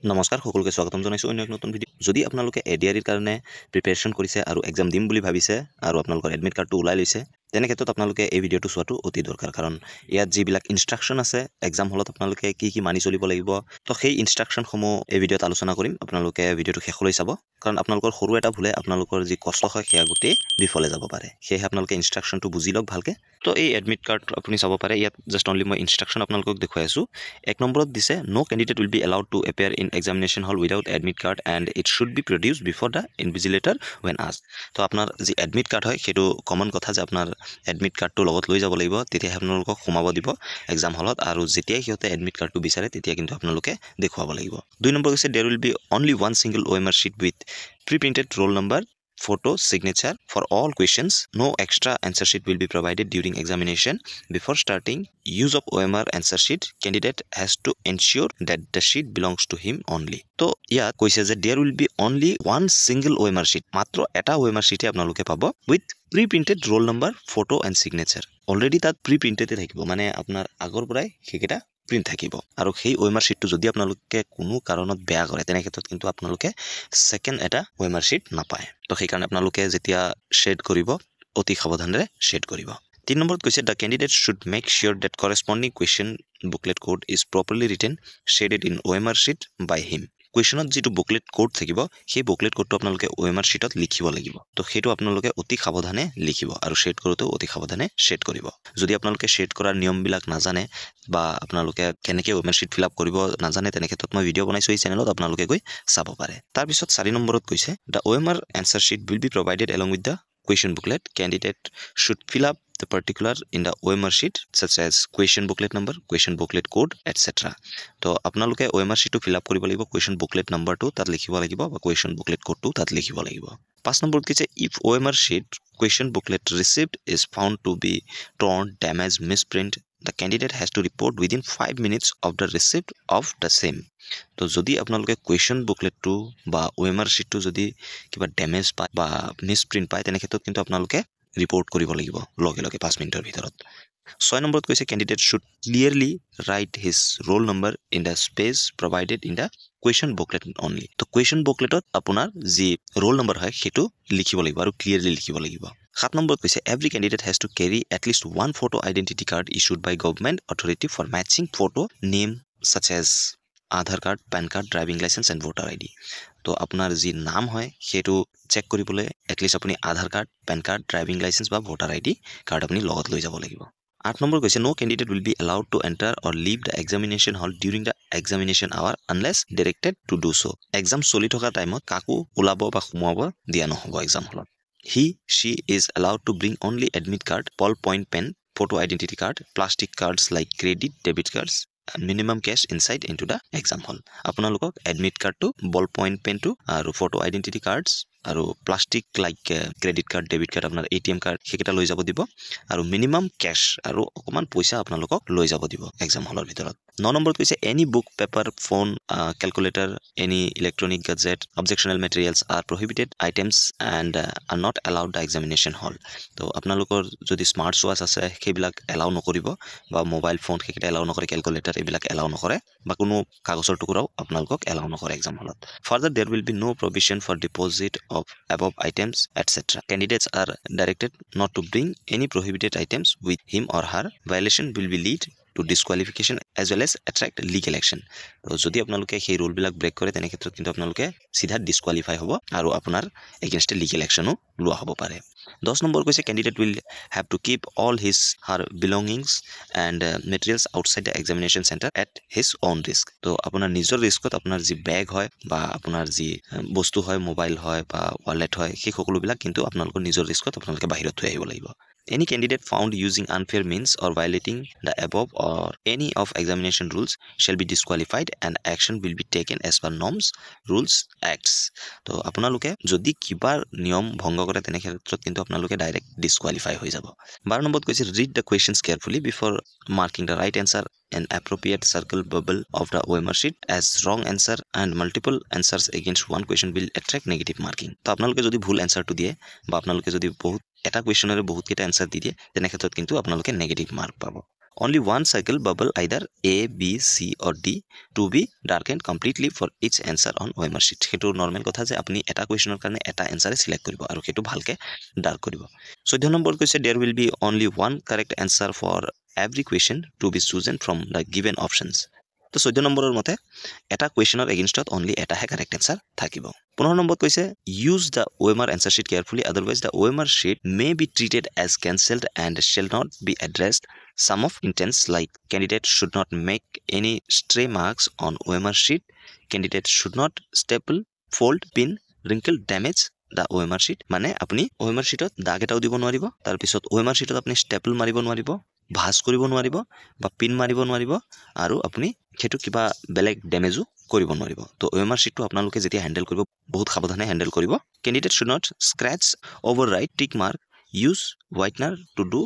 নমস্কাৰ সকলোকে স্বাগতম জনাইছোঁ অন্য এক নতুন ভিডিঅ'। যদি আপোনালোকে এডিআৰিৰ কাৰণে প্ৰিপেৰেশ্যন কৰিছে আৰু এক্সাম দিম বুলি ভাবিছে আৰু আপোনালোকৰ এডমিট কাৰ্ডটো ওলাই লৈছে, তেনে ক্ষেত্ৰত আপোনালোকে এই ভিডিঅ'টো চোৱাটো অতি দৰকাৰ। কাৰণ ইয়াত যিবিলাক ইনষ্ট্ৰাকশ্যন আছে এক্সাম হলত আপোনালোকে কি মানি চলিব লাগিব, তো সেই ইনষ্ট্ৰাকশ্যনসমূহ এই ভিডিঅ'ত আলোচনা কৰিম। আপোনালোকে ভিডিঅ'টো শেষলৈ চাব, কাৰণ আপোনালোকৰ সৰু এটা ভুলে আপোনালোকৰ যি কষ্ট হয় সেয়া গোটেই বিফলে যাব পাৰে। সেয়েহে আপোনালোকে ইনষ্ট্ৰাকশ্যনটো বুজি লওক ভালকৈ। তো এই এডমিট কাৰ্ড আপুনি চাব পাৰে, ইয়াত জাষ্ট অনলি মই ইনষ্ট্ৰাকশ্যন আপোনালোকক দেখুৱাই আছোঁ। 1 নম্বৰত দিছে no candidate will be allowed to appear in examination hall without admit card and it should be produce before the invigilator when asked. তো আপোনাৰ যি এডমিট কাৰ্ড হয় সেইটো কমন কথা যে আপোনাৰ এডমিট কাৰ্ডটো লগত লৈ যাব লাগিব, তেতিয়াহে আপোনালোকক সোমাব দিব এক্সাম হলত। আৰু যেতিয়াই সিহঁতে এডমিট কাৰ্ডটো বিচাৰে তেতিয়া কিন্তু আপোনালোকে দেখুৱাব লাগিব। 2 নম্বৰ কৈছে দেৰ will B only one single OMR sheet with pre-printed roll number, photo, signature for all questions. No extra answer sheet will be provided during examination. Before starting use of OMR answer sheet, candidate has to ensure that the sheet belongs to him only. তো ইয়াত কৈছে যে there will be only one single OMR sheet, মাত্ৰ এটা OMR sheet আপোনালোকে পাব with pre-printed roll number, photo and signature. Already তাত প্ৰি-প্ৰিণ্টেডে থাকিব, মানে আপোনাৰ আগৰ পৰাই সেইকেইটা প্ৰিণ্ট থাকিব। আৰু সেই OMR sheetটো যদি আপোনালোকে কোনো কাৰণত বেয়া কৰে তেনে ক্ষেত্ৰত কিন্তু আপোনালোকে ছেকেণ্ড এটা OMR sheet নাপায়। তো সেইকাৰণে আপোনালোকে যেতিয়া শ্বেড কৰিব অতি সাৱধানেৰে শ্বেড কৰিব। 3 নম্বৰত কৈছে the candidate should make sure that corresponding question booklet code is properly written shaded in OMR sheet by him. কুৱেশ্যনত যিটো বুকলেট কোড থাকিব সেই বুকলেট কোডটো আপোনালোকে OMR sheetত লিখিব লাগিব। তো সেইটো আপোনালোকে অতি সাৱধানে লিখিব আৰু শ্বেড কৰোঁতেও অতি সাৱধানে শ্বেড কৰিব। যদি আপোনালোকে শ্বেড কৰাৰ নিয়মবিলাক নাজানে বা আপোনালোকে কেনেকৈ OMR sheet ফিল আপ কৰিব নাজানে, তেনে ক্ষেত্ৰত মই ভিডিঅ' বনাইছোঁ এই চেনেলত, আপোনালোকে গৈ চাব পাৰে। তাৰপিছত 4 নম্বৰত কৈছে the OMR answer sheet will be provided along with the question booklet. Candidate should fill up the particular in the OMR sheet such as question booklet number, question booklet code, etc. তো আপোনালোকে OMR sheetটো fill up কৰিব লাগিব, question booklet numberটো তাত লিখিব লাগিব বা question booklet codeটো তাত লিখিব লাগিব। 5 নম্বৰত কৈছে if OMR sheet question booklet received is found to be torn, damaged, misprint, the candidate has to report within 5 minutes of the receipt of the same. তো যদি আপোনালোকে কুৱেশ্যন বুকলেটটো বা OMR sheetটো যদি কিবা ডেমেজ পায় বা মিছপ্ৰিণ্ট পায় তেনে ক্ষেত্ৰত কিন্তু আপোনালোকে ৰিপৰ্ট কৰিব লাগিব লগে লগে 5 মিনিটৰ ভিতৰত। 6 নম্বৰত কৈছে candidate should clearly write his roll number in the space provided in the question booklet only. তো কুৱেশ্যন বুকলেটত আপোনাৰ যি ৰোল নম্বৰ হয় সেইটো লিখিব লাগিব আৰু ক্লিয়াৰলি লিখিব লাগিব। 7 নম্বৰত কৈছে every candidate has to carry at least one photo identity card issued by government authority for matching photo name such as Aadhaar card, PAN card, driving licence and voter ID। তো আপোনাৰ যি নাম হয় সেইটো চেক কৰিবলৈ এটলিষ্ট আপুনি Aadhaar card, PAN card, driving licence বা voter ID card আপুনি লগত লৈ যাব লাগিব। 8 নম্বৰ কৈছে no candidate will be allowed to enter or leave the examination hall during the examination hour unless directed to do so'. Exam চলি থকা টাইমত কাকো ওলাব বা সোমোৱাব দিয়া নহ'ব এক্সাম হলত। she is allowed to bring only admit card, ballpoint pen, photo identity card, plastic cards like credit, debit cards, minimum cash inside into the exam hall. আপোনালোকক এডমিট কাৰ্ডটো, বল পইণ্ট পেনটো আৰু ফটো আইডেণ্টিটি কাৰ্ডছ আৰু plastic like credit card, debit card, আপোনাৰ ATM card সেইকেইটা লৈ যাব দিব আৰু মিনিমাম কেছ আৰু অকণমান পইচা আপোনালোকক লৈ যাব দিব এক্সাম হলৰ ভিতৰত। 9 নম্বৰত কৈছে any book, paper, phone, calculator, any electronic gadget, objectionable materials are prohibited items and are not allowed the examination hall. তো আপোনালোকৰ যদি স্মাৰ্ট ৱাচ আছে সেইবিলাক এলাউ নকৰিব বা মোবাইল ফোন সেইকেইটা এলাউ নকৰে, কেলকুলেটাৰ এইবিলাক এলাউ নকৰে বা কোনো কাগজৰ টুকুৰাও আপোনালোকক এলাউ নকৰে এক্সাম হলত। Further there will be no provision for deposit of above items, etc. Candidates are directed not to bring any prohibited items with him or her. Violation will be lead to disqualification as well as attract legal action. তো যদি আপোনালোকে সেই ৰুলবিলাক brake কৰে তেনে ক্ষেত্ৰত কিন্তু আপোনালোকে চিধা ডিছকুৱালিফাই হ'ব আৰু আপোনাৰ এগেইনষ্টে লিগেল একশ্যনো লোৱা হ'ব পাৰে। 10 নম্বৰ কৈছে candidate will have to keep all his her belongings and materials outside the examination centre at his on risk. তো আপোনাৰ নিজৰ ৰিস্কত আপোনাৰ যি বেগ হয় বা আপোনাৰ যি বস্তু হয়, মোবাইল হয় বা ৱালেট হয়, সেই সকলোবিলাক কিন্তু আপোনালোকৰ নিজৰ ৰিস্কত আপোনালোকে বাহিৰত থৈ আহিব লাগিব। Any candidate found using unfair means or violating the above or any of examination rules shall be disqualified and action will be taken as per norms, rules, acts. তো আপোনালোকে যদি কিবা নিয়ম ভংগ কৰে তেনে ক্ষেত্ৰত কিন্তু আপোনালোকে ডাইৰেক্ট ডিছকুৱালিফাই হৈ যাব। 12 নম্বৰত কৈছে read the questions carefully before marking the right answer an appropriate circle bubble of the OMR sheet as wrong answer and multiple answers against one question will attract negative marking. তো আপোনালোকে যদি ভুল এনসাৰটো দিয়ে বা আপোনালোকে যদি বহুত এটা কুৱেশ্যনৰে বহুতকেইটা এনসাৰ দি দিয়ে তেনে ক্ষেত্ৰত কিন্তু আপোনালোকে নেগেটিভ মাৰ্ক পাব। only one circle bubble either A, B, C or D to be darkened completely for each answer on OMR sheet. হেতু নৰ্মেল কথা যে আপুনি এটা কোৱেশ্যনৰ কাৰণে এটা এনসাৰে সিলেক্ট কৰিব আৰু হেতু ভালকে ডাৰ্ক কৰিব 14 নম্বৰ কৈছে there will be only one correct answer for every question to be chosen from the given options. তো 14 নম্বৰৰ মতে এটা কোৱেশ্যনৰ এগেইনষ্টত only এটাহে কাৰেক্ট এনসাৰ থাকিব 15 নম্বৰত কৈছে use the OMR answer sheet carefully otherwise the OMR sheet may be treated as cancelled and shall not be addressed. Some of intents like candidates should not make any stray marks on OMR sheet. Candidates should not staple, fold, pin, wrinkle, damage the OMR sheet. মানে আপুনি OMR sheetত দাগ এটাও দিব নোৱাৰিব তাৰ পিছত OMR sheetত আপুনি staple মাৰিব নোৱাৰিব ভাঁজ কৰিব নোৱাৰিব বা পিন মাৰিব নোৱাৰিব আৰু আপুনি হেতু কিবা বেলেগ ড্যামেজও কৰিব নোৱাৰিব তো OMR sheetটো আপোনালোকে যেতিয়া হ্যান্ডেল কৰিব বহুত সাৱধানে হ্যান্ডেল কৰিব Candidate should not scratch, overwrite, tick mark, use whitener to do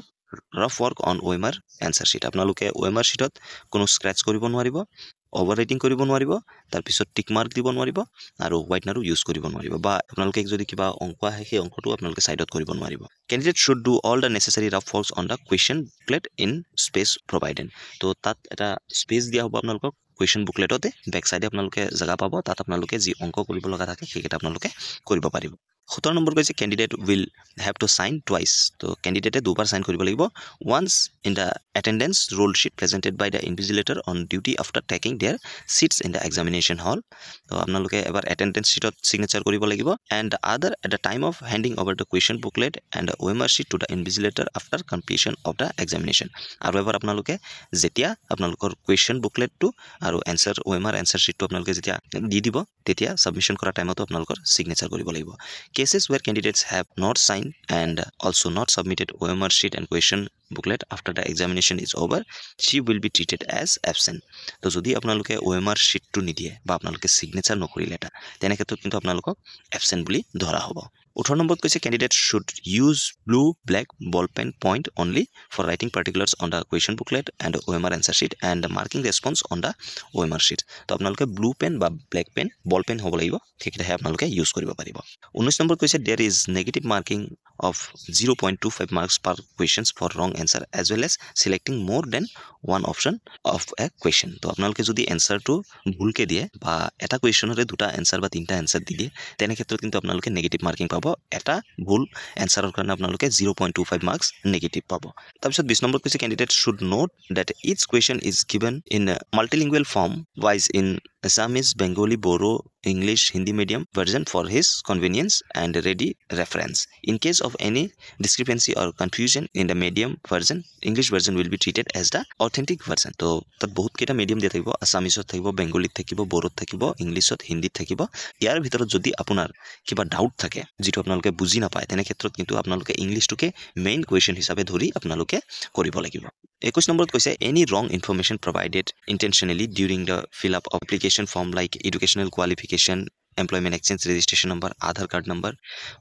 rough work on OMR answer sheet. আপোনালোকে OMR sheetত কোনো স্ক্র্যাচ কৰিব নোৱাৰিব overwriting কৰিব নোৱাৰিব তাৰ পিছত টিক মাৰ্ক দিব নোৱাৰিব আৰু হোৱাইটনাৰো ইউজ কৰিব নোৱাৰিব বা আপোনালোকে যদি কিবা অংক আহে সেই অংকটো আপোনালোকে সাইডত কৰিব নোৱাৰিব Candidate should do all the necessary rough works on the question booklet in space provided. তো তাত এটা স্পেস দিয়া হ'ব আপোনালোকক question bookletতে ব্যাক সাইডে আপোনালোকে জায়গা পাব তাত আপোনালোকে যি অংক কৰিব লগা থাকে সেইকেইটা আপোনালোকে কৰিব পাৰিব 17 নম্বৰ কৈছে candidate will have to sign twice তো candidate দুবাৰ সাইন কৰিব লাগিব once in the attendance roll sheet presented by the invigilator on duty after taking their seats in the examination hall তো আপোনালোকে এবাৰ attendance sheetত signature কৰিব লাগিব and the other at the time of handing over the question booklet and the OMR sheet to the invigilator after completion of the examination আৰু এবাৰ আপোনালোকে যেতিয়া আপোনালোকৰ question booklet to আৰু answer OMR answer sheet to আপোনালোকে যেতিয়া দি দিব তেতিয়া submission কৰা টাইমতো আপোনালোকৰ signature কৰিব লাগিব Cases where candidates have not signed and also not submitted OMR sheet and question booklet after the examination is over, she will be treated as absent. তো যদি আপোনালোকে OMR sheet টো নিদিয়ে বা আপোনালোকে signature নকৰিলে এটা তেনে ক্ষেত্ৰত কিন্তু আপোনালোকক absent বুলি ধৰা হ'ব 18 নম্বৰত কৈছে candidate should use blue black ball pen point only for writing particulars on the question booklet and OMR answer sheet and marking response on the OMR sheet তো আপোনালোকে blue pen বা black pen ball pen হ'ব লাগিব ঠিকঠাকে আপোনালোকে use কৰিব পাৰিব 19 number কৈছে there is negative marking of 0.25 marks per questions for wrong answer as well as selecting more than one option of a question তো আপোনালোকে যদি এনসারটো ভুলকে দিয়ে বা এটা কোৱেশ্যনৰে দুটা এনসাৰ বা তিনটা এনসাৰ দি দিয়ে তেনে ক্ষেত্ৰত কিন্তু আপোনালোকে নেগেটিভ মাৰ্কিং পাব এটা ভুল এনসাৰৰ কাৰণে আপোনালোকে 0.25 মাৰ্কস নেগেটিভ পাব তাৰপিছত 20 নম্বৰ কৈছে candidate should note that each question is given in a multilingual form wise in Assamese, Bengali, Bodo, English, Hindi medium version for his convenience and ready reference. In case of any discrepancy or confusion in the medium version, English version will be treated as the authentic version. তো তাত বহুত কেইটা medium দিয়া থাকিব আসামিছত থাকিব বেঙ্গলীত থাকিব বড়োত থাকিব ইংলিছত হিন্দীত থাকিব ইয়াৰ ভিতৰত যদি আপোনাৰ কিবা ডাউট থাকে যেটো আপোনালোকে বুজি নাপায় তেনে ক্ষেত্ৰত কিন্তু আপোনালোকে ইংলিশটোকে মেইন কোৱেশ্যন হিচাপে ধৰি আপোনালোকে কৰিব লাগিব 21 নম্বৰত কৈছে any wrong information provided intentionally during the fill up of application form like educational qualification employment exchange registration number Aadhaar card number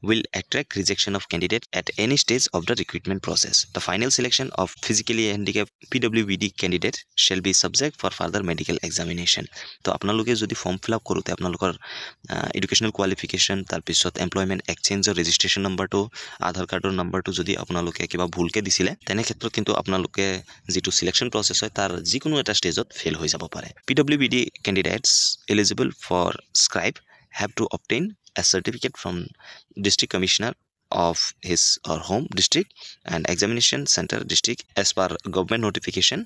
will attract rejection of candidate at any stage of the recruitment process the final selection of physically handicapped PWBD candidate shall be subject for further medical examination তো আপোনালোকে যদি form fill up কৰোতে আপোনালোকৰ educational qualification তাৰ পিছত employment এক্সচেঞ্জৰ registration নম্বৰটো আধাৰ কাৰ্ডৰ নম্বৰটো যদি আপোনালোকে কিবা ভুলকে দিছিলে তেনে ক্ষেত্ৰত কিন্তু আপোনালোকে যেটো সিলেকশন প্ৰসেস হয় তাৰ যিকোনো এটা ষ্টেজত ফেল হৈ যাব পাৰে PWBD candidates eligible for scribe have to obtain a certificate from district commissioner of his or home district and examination center district as per government notification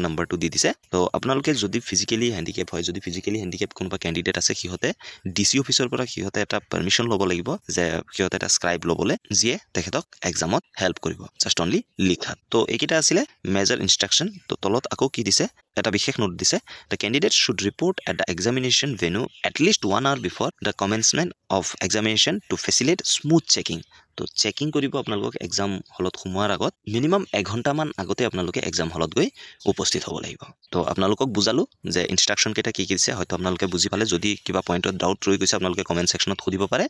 number to di dise to apnaloke jodi physically handicap hoy jodi physically handicap konoba candidate ase khihote DC officer pora khihote eta permission lobo lagibo je khihote eta scribe lobole je tekhetok examot help koribo just only likha to ekita asile major instruction to tolot ako ki dise eta bikhesh note dise the candidate should report at the examination venue at least 1 hour before the commencement of examination to facilitate smooth checking তো checking কৰিব আপোনালোক exam হলত সোমোৱাৰ আগত minimum 1 ঘণ্টা মান আগতে আপোনালোক এক্সাম হলত গৈ উপস্থিত হ'ব লাগিব তো আপোনালোকক বুজালো যে ইনস্ট্ৰাকচন কেটা কি কিছে হয়তো আপোনালোকে বুজি পালে যদি কিবা পইণ্টত ডাউট ৰৈ গৈছে আপোনালোকে কমেন্ট সেকশনত খুদিব পাৰে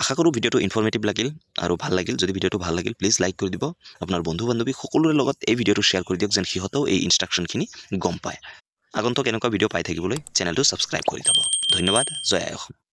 আশা কৰো ভিডিওটো ইনফৰমেটিভ লাগিল আৰু ভাল লাগিল যদি ভিডিওটো ভাল লাগিল প্লিজ লাইক কৰি দিব আপোনাৰ বন্ধু বান্ধৱী সকলোৰে লগত এই ভিডিওটো শেয়াৰ কৰি দিয়ক যেন হিহতেও এই ইনস্ট্ৰাকচনখিনি গম পায় আগন্তুক এনেকুৱা ভিডিও পাই থাকিবলৈ চেনেলটো সাবস্ক্ৰাইব কৰি দিব ধন্যবাদ জয় আই অসম